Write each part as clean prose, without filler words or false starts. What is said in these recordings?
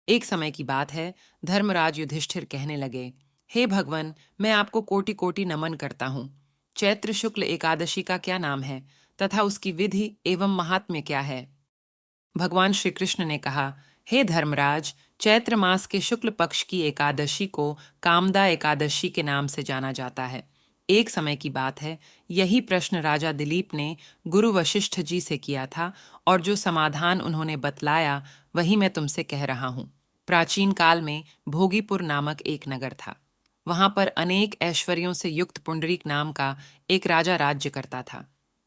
एक समय की बात है, धर्मराज युधिष्ठिर कहने लगे, हे भगवान, मैं आपको कोटि कोटि नमन करता हूँ। चैत्र शुक्ल एकादशी का क्या नाम है तथा उसकी विधि एवं महात्म्य क्या है? भगवान श्री कृष्ण ने कहा, हे धर्मराज, चैत्र मास के शुक्ल पक्ष की एकादशी को कामदा एकादशी के नाम से जाना जाता है। एक समय की बात है, यही प्रश्न राजा दिलीप ने गुरु वशिष्ठ जी से किया था और जो समाधान उन्होंने बतलाया वही मैं तुमसे कह रहा हूँ। प्राचीन काल में भोगीपुर नामक एक नगर था। वहां पर अनेक ऐश्वर्यों से युक्त पुंडरीक नाम का एक राजा राज्य करता था।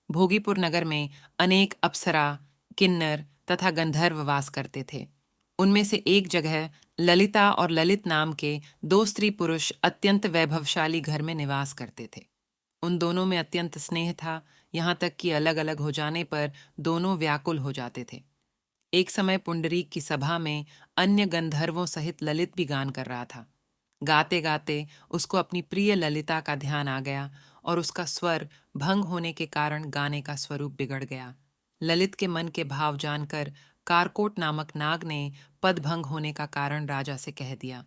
भोगीपुर नगर में अनेक अप्सरा, किन्नर तथा गंधर्व वास करते थे। उनमें से एक जगह ललिता और ललित नाम के दो स्त्री पुरुष अत्यंत वैभवशाली घर में निवास करते थे। उन दोनों में अत्यंत स्नेह था, यहाँ तक कि अलग अलग हो जाने पर दोनों व्याकुल हो जाते थे। एक समय पुंडरीक की सभा में अन्य गंधर्वों सहित ललित भी गान कर रहा था। गाते गाते उसको अपनी प्रिय ललिता का ध्यान आ गया और उसका स्वर भंग होने के कारण गाने का स्वरूप बिगड़ गया। ललित के मन के भाव जानकर कारकोट नामक नाग ने पद भंग होने का कारण राजा से कह दिया।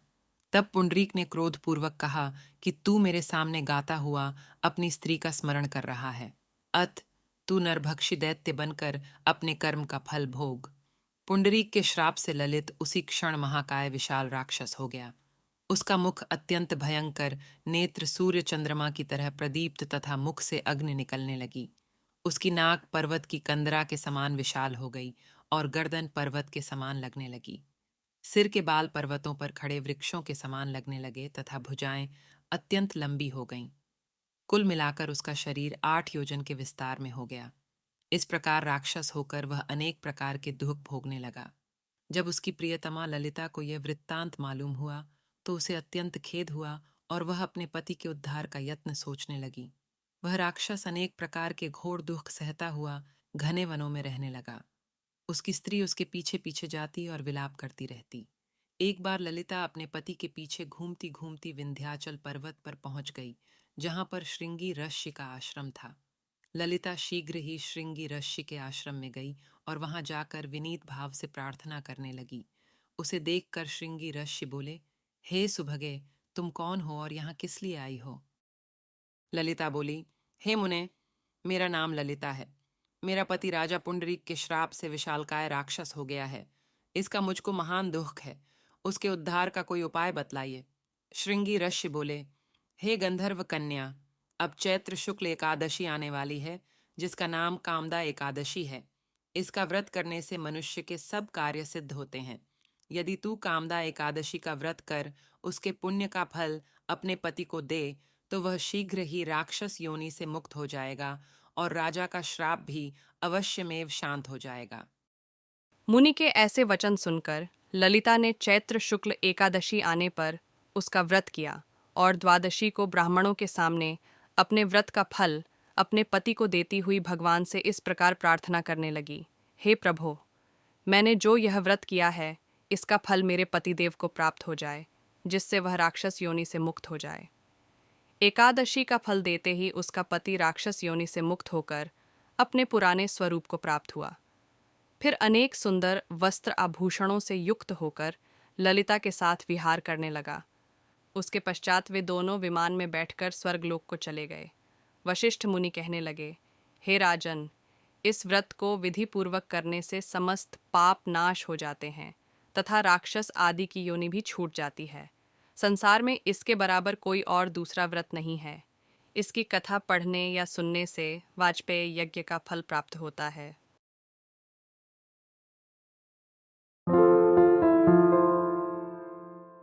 तब पुंडरीक ने क्रोधपूर्वक कहा कि तू मेरे सामने गाता हुआ अपनी स्त्री का स्मरण कर रहा है। अत तू नरभक्षी दैत्य बनकर अपने कर्म का फल भोग। पुंडरीक के श्राप से ललित उसी क्षण महाकाय विशाल राक्षस हो गया। उसका मुख अत्यंत भयंकर, नेत्र सूर्य चंद्रमा की तरह प्रदीप्त तथा मुख से अग्नि निकलने लगी। उसकी नाक पर्वत की कंदरा के समान विशाल हो गई और गर्दन पर्वत के समान लगने लगी। सिर के बाल पर्वतों पर खड़े वृक्षों के समान लगने लगे तथा भुजाएं अत्यंत लंबी हो गईं। कुल मिलाकर उसका शरीर 8 योजन के विस्तार में हो गया। इस प्रकार राक्षस होकर वह अनेक प्रकार के दुख भोगने लगा। जब उसकी प्रियतमा ललिता को यह वृत्तांत मालूम हुआ तो उसे अत्यंत खेद हुआ और वह अपने पति के उद्धार का यत्न सोचने लगी। वह राक्षस अनेक प्रकार के घोर दुख सहता हुआ घने वनों में रहने लगा। उसकी स्त्री उसके पीछे पीछे जाती और विलाप करती रहती। एक बार ललिता अपने पति के पीछे घूमती घूमती विंध्याचल पर्वत पर पहुंच गई, जहां पर श्रृंगी ऋषि का आश्रम था। ललिता शीघ्र ही श्रृंगी ऋषि के आश्रम में गई और वहां जाकर विनीत भाव से प्रार्थना करने लगी। उसे देखकर श्रृंगी ऋषि बोले, हे सुभगे, तुम कौन हो और यहाँ किस लिए आई हो? ललिता बोली, हे मुने, मेरा नाम ललिता है। मेरा पति राजा पुंडरीक के श्राप से विशालकाय राक्षस हो गया है। इसका मुझको महान दुख है। उसके उद्धार का कोई उपाय बतलाइए। श्रृंगी ऋषि बोले, हे गंधर्व कन्या, अब चैत्र शुक्ल एकादशी आने वाली है, जिसका नाम कामदा एकादशी है। इसका व्रत करने से मनुष्य के सब कार्य सिद्ध होते हैं। यदि तू कामदा एकादशी का व्रत कर उसके पुण्य का फल अपने पति को दे तो वह शीघ्र ही राक्षस योनि से मुक्त हो जाएगा और राजा का श्राप भी अवश्यमेव शांत हो जाएगा। मुनि के ऐसे वचन सुनकर ललिता ने चैत्र शुक्ल एकादशी आने पर उसका व्रत किया और द्वादशी को ब्राह्मणों के सामने अपने व्रत का फल अपने पति को देती हुई भगवान से इस प्रकार प्रार्थना करने लगी, हे प्रभो, मैंने जो यह व्रत किया है इसका फल मेरे पतिदेव को प्राप्त हो जाए, जिससे वह राक्षस योनि से मुक्त हो जाए। एकादशी का फल देते ही उसका पति राक्षस योनि से मुक्त होकर अपने पुराने स्वरूप को प्राप्त हुआ। फिर अनेक सुंदर वस्त्र आभूषणों से युक्त होकर ललिता के साथ विहार करने लगा। उसके पश्चात वे दोनों विमान में बैठकर स्वर्गलोक को चले गए। वशिष्ठ मुनि कहने लगे, हे राजन, इस व्रत को विधि पूर्वक करने से समस्त पाप नाश हो जाते हैं तथा राक्षस आदि की योनि भी छूट जाती है। संसार में इसके बराबर कोई और दूसरा व्रत नहीं है। इसकी कथा पढ़ने या सुनने से वाजपेय यज्ञ का फल प्राप्त होता है।